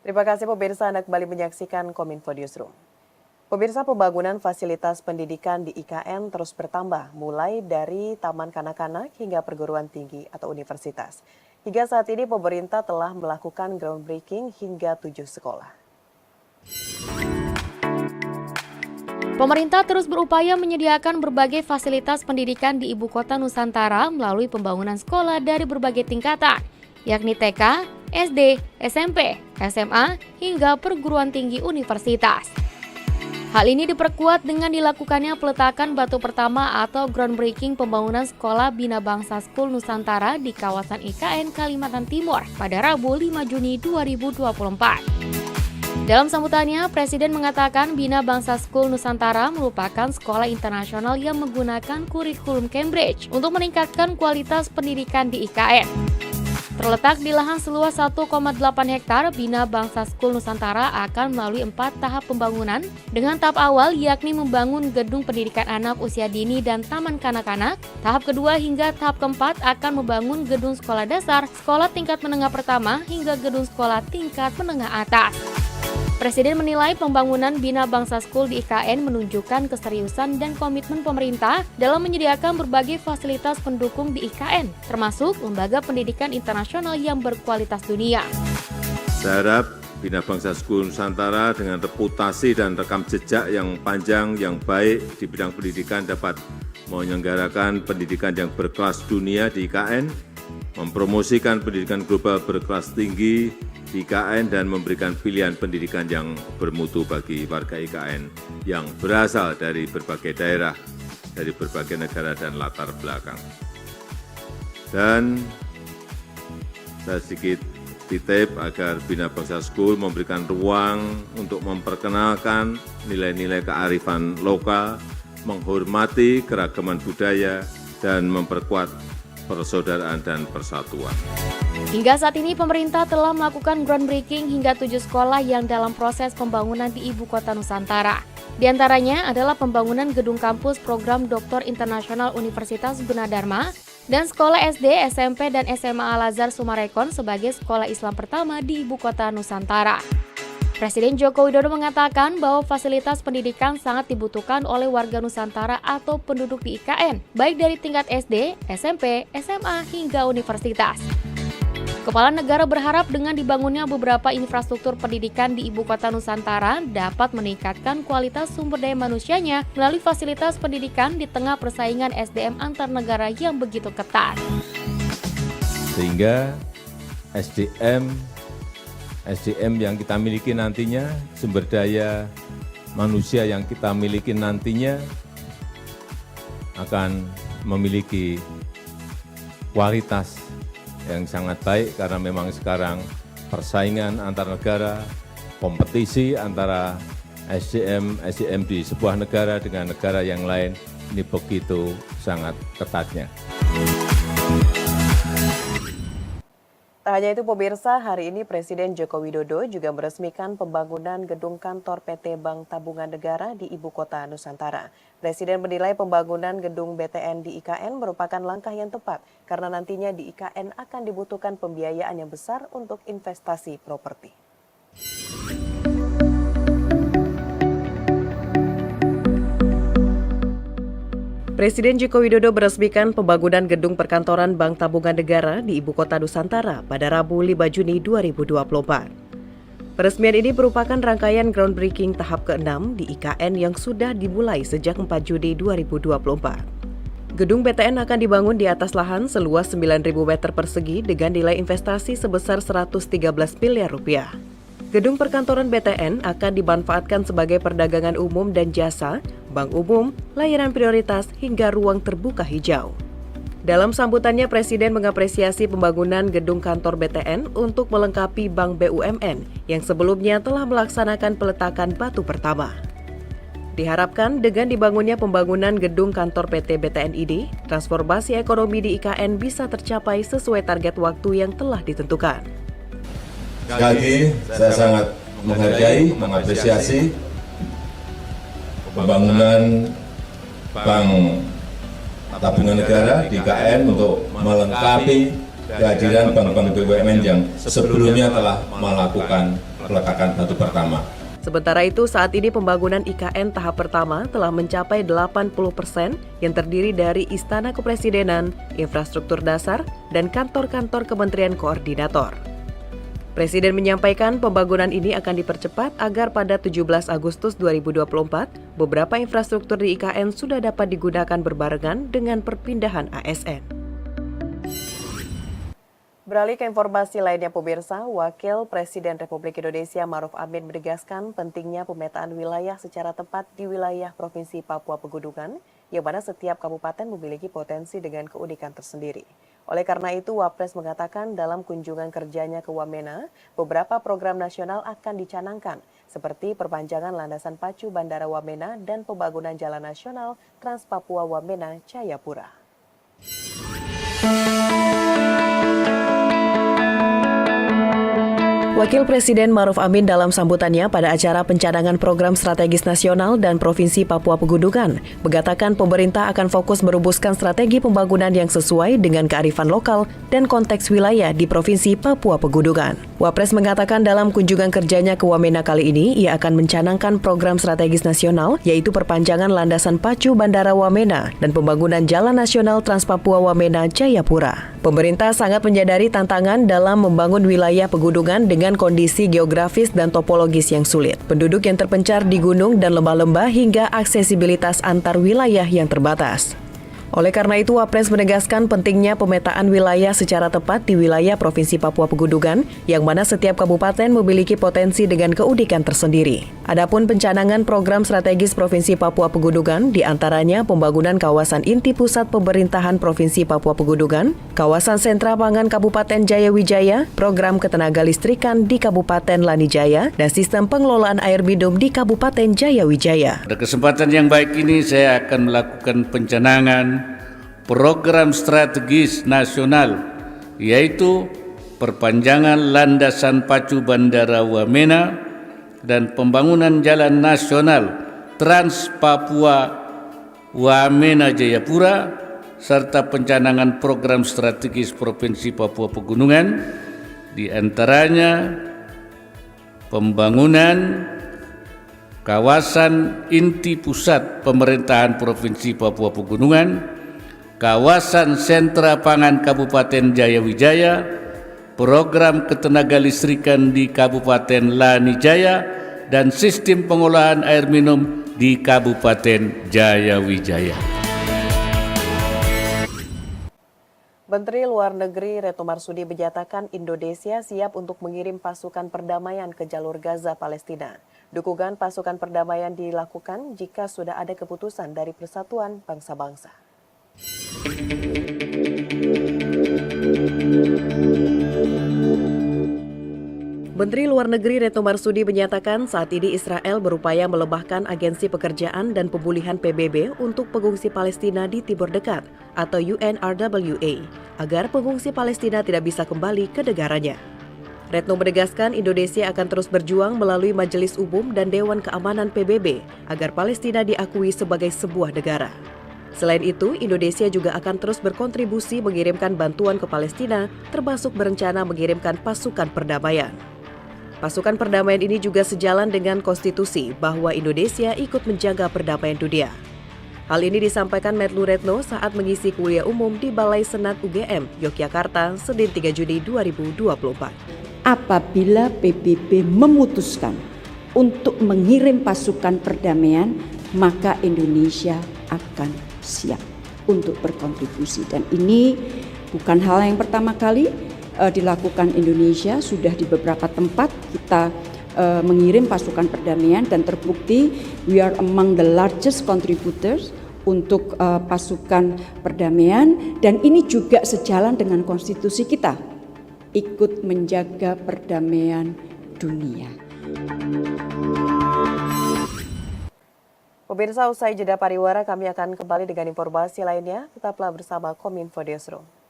Terima kasih pemirsa, Anda kembali menyaksikan Kominfo Newsroom. Pemirsa, pembangunan fasilitas pendidikan di IKN terus bertambah, mulai dari taman kanak-kanak hingga perguruan tinggi atau universitas. Hingga saat ini pemerintah telah melakukan groundbreaking hingga 7 sekolah. Pemerintah terus berupaya menyediakan berbagai fasilitas pendidikan di Ibu Kota Nusantara melalui pembangunan sekolah dari berbagai tingkatan, yakni TK, SD, SMP, SMA, hingga perguruan tinggi universitas. Hal ini diperkuat dengan dilakukannya peletakan batu pertama atau groundbreaking pembangunan Sekolah Bina Bangsa School Nusantara di kawasan IKN Kalimantan Timur pada Rabu 5 Juni 2024. Dalam sambutannya, Presiden mengatakan Bina Bangsa School Nusantara merupakan sekolah internasional yang menggunakan kurikulum Cambridge untuk meningkatkan kualitas pendidikan di IKN. Terletak di lahan seluas 1,8 hektar, Bina Bangsa School Nusantara akan melalui 4 tahap pembangunan dengan tahap awal yakni membangun gedung pendidikan anak usia dini dan taman kanak-kanak. Tahap kedua hingga tahap keempat akan membangun gedung sekolah dasar, sekolah tingkat menengah pertama hingga gedung sekolah tingkat menengah atas. Presiden menilai pembangunan Bina Bangsa School di IKN menunjukkan keseriusan dan komitmen pemerintah dalam menyediakan berbagai fasilitas pendukung di IKN, termasuk lembaga pendidikan internasional yang berkualitas dunia. Saya harap Bina Bangsa School Nusantara dengan reputasi dan rekam jejak yang panjang, yang baik di bidang pendidikan dapat menyelenggarakan pendidikan yang berkelas dunia di IKN, mempromosikan pendidikan global berkelas tinggi di IKN dan memberikan pilihan pendidikan yang bermutu bagi warga IKN yang berasal dari berbagai daerah, dari berbagai negara dan latar belakang. Dan saya sedikit titip agar Bina Bangsa School memberikan ruang untuk memperkenalkan nilai-nilai kearifan lokal, menghormati keragaman budaya, dan memperkuat persaudaraan dan persatuan. Hingga saat ini pemerintah telah melakukan groundbreaking hingga 7 sekolah yang dalam proses pembangunan di Ibu Kota Nusantara. Di antaranya adalah pembangunan gedung kampus program Doktor Internasional Universitas Gunadarma dan sekolah SD, SMP, dan SMA Al-Azhar Sumarekon sebagai sekolah Islam pertama di Ibu Kota Nusantara. Presiden Joko Widodo mengatakan bahwa fasilitas pendidikan sangat dibutuhkan oleh warga Nusantara atau penduduk di IKN, baik dari tingkat SD, SMP, SMA, hingga universitas. Kepala negara berharap dengan dibangunnya beberapa infrastruktur pendidikan di Ibu Kota Nusantara dapat meningkatkan kualitas sumber daya manusianya melalui fasilitas pendidikan di tengah persaingan SDM antar negara yang begitu ketat. Sehingga SDM yang kita miliki nantinya, sumber daya manusia yang kita miliki nantinya akan memiliki kualitas yang sangat baik karena memang sekarang persaingan antar negara, kompetisi antara SDM di sebuah negara dengan negara yang lain ini begitu sangat ketatnya. Tak hanya itu pemirsa, hari ini Presiden Joko Widodo juga meresmikan pembangunan gedung kantor PT Bank Tabungan Negara di Ibu Kota Nusantara. Presiden menilai pembangunan gedung BTN di IKN merupakan langkah yang tepat karena nantinya di IKN akan dibutuhkan pembiayaan yang besar untuk investasi properti. Presiden Joko Widodo meresmikan pembangunan gedung perkantoran Bank Tabungan Negara di Ibu Kota Nusantara pada Rabu 5 Juni 2024. Peresmian ini merupakan rangkaian groundbreaking tahap ke-6 di IKN yang sudah dimulai sejak 4 Juni 2024. Gedung BTN akan dibangun di atas lahan seluas 9.000 meter persegi dengan nilai investasi sebesar 113 miliar rupiah. Gedung perkantoran BTN akan dimanfaatkan sebagai perdagangan umum dan jasa, bank umum, layanan prioritas, hingga ruang terbuka hijau. Dalam sambutannya, Presiden mengapresiasi pembangunan gedung kantor BTN untuk melengkapi Bank BUMN yang sebelumnya telah melaksanakan peletakan batu pertama. Diharapkan dengan dibangunnya pembangunan gedung kantor PT BTN ini, transformasi ekonomi di IKN bisa tercapai sesuai target waktu yang telah ditentukan. Sekali lagi, saya sangat menghargai, mengapresiasi pembangunan Bank Tabungan Negara di IKN untuk melengkapi kehadiran bank-bank BUMN yang sebelumnya telah melakukan peletakan batu pertama. Sementara itu, saat ini pembangunan IKN tahap pertama telah mencapai 80% yang terdiri dari Istana Kepresidenan, infrastruktur dasar, dan kantor-kantor Kementerian Koordinator. Presiden menyampaikan pembangunan ini akan dipercepat agar pada 17 Agustus 2024, beberapa infrastruktur di IKN sudah dapat digunakan berbarengan dengan perpindahan ASN. Beralih ke informasi lainnya, pemirsa, Wakil Presiden Republik Indonesia Maruf Amin menegaskan pentingnya pemetaan wilayah secara tepat di wilayah Provinsi Papua Pegunungan, yang mana setiap kabupaten memiliki potensi dengan keunikan tersendiri. Oleh karena itu, Wapres mengatakan dalam kunjungan kerjanya ke Wamena, beberapa program nasional akan dicanangkan, seperti perpanjangan landasan pacu Bandara Wamena dan pembangunan Jalan Nasional Trans Papua Wamena Jayapura. Wakil Presiden Maruf Amin dalam sambutannya pada acara pencanangan program strategis nasional dan Provinsi Papua Pegunungan mengatakan pemerintah akan fokus merumuskan strategi pembangunan yang sesuai dengan kearifan lokal dan konteks wilayah di Provinsi Papua Pegunungan. Wapres mengatakan dalam kunjungan kerjanya ke Wamena kali ini, ia akan mencanangkan program strategis nasional yaitu perpanjangan landasan pacu Bandara Wamena dan pembangunan Jalan Nasional Trans Papua Wamena Jayapura. Pemerintah sangat menyadari tantangan dalam membangun wilayah pegunungan dengan kondisi geografis dan topologis yang sulit, penduduk yang terpencar di gunung dan lembah-lembah hingga aksesibilitas antar wilayah yang terbatas. Oleh karena itu, Wapres menegaskan pentingnya pemetaan wilayah secara tepat di wilayah Provinsi Papua Pegunungan, yang mana setiap kabupaten memiliki potensi dengan keunikan tersendiri. Adapun pencanangan program strategis Provinsi Papua Pegunungan, diantaranya pembangunan kawasan inti pusat pemerintahan Provinsi Papua Pegunungan, kawasan sentra pangan Kabupaten Jayawijaya, program ketenaga listrikan di Kabupaten Lanijaya, dan sistem pengelolaan air minum di Kabupaten Jayawijaya. Pada kesempatan yang baik ini saya akan melakukan pencanangan program strategis nasional, yaitu perpanjangan landasan pacu Bandara Wamena dan pembangunan Jalan Nasional Trans Papua Wamena Jayapura, serta pencanangan program strategis Provinsi Papua Pegunungan, di antaranya pembangunan kawasan inti pusat pemerintahan Provinsi Papua Pegunungan, kawasan sentra pangan Kabupaten Jayawijaya, program ketenaga listrikan di Kabupaten Lanijaya, dan sistem pengolahan air minum di Kabupaten Jayawijaya. Menteri Luar Negeri Retno Marsudi menyatakan Indonesia siap untuk mengirim pasukan perdamaian ke jalur Gaza, Palestina. Dukungan pasukan perdamaian dilakukan jika sudah ada keputusan dari Persatuan Bangsa-Bangsa. Menteri Luar Negeri Retno Marsudi menyatakan saat ini Israel berupaya melemahkan Agensi Pekerjaan dan Pemulihan PBB untuk pengungsi Palestina di Timur Dekat atau UNRWA agar pengungsi Palestina tidak bisa kembali ke negaranya. Retno menegaskan Indonesia akan terus berjuang melalui Majelis Umum dan Dewan Keamanan PBB agar Palestina diakui sebagai sebuah negara. Selain itu, Indonesia juga akan terus berkontribusi mengirimkan bantuan ke Palestina, termasuk berencana mengirimkan pasukan perdamaian. Pasukan perdamaian ini juga sejalan dengan konstitusi bahwa Indonesia ikut menjaga perdamaian dunia. Hal ini disampaikan Menlu Retno saat mengisi kuliah umum di Balai Senat UGM, Yogyakarta, Senin 3 Juni 2024. Apabila PBB memutuskan untuk mengirim pasukan perdamaian, maka Indonesia akan siap untuk berkontribusi. Dan ini bukan hal yang pertama kali dilakukan Indonesia, sudah di beberapa tempat kita mengirim pasukan perdamaian dan terbukti we are among the largest contributors untuk pasukan perdamaian, dan ini juga sejalan dengan konstitusi kita, ikut menjaga perdamaian dunia. Pemirsa, usai jeda pariwara kami akan kembali dengan informasi lainnya. Tetaplah bersama Kominfo Newsroom.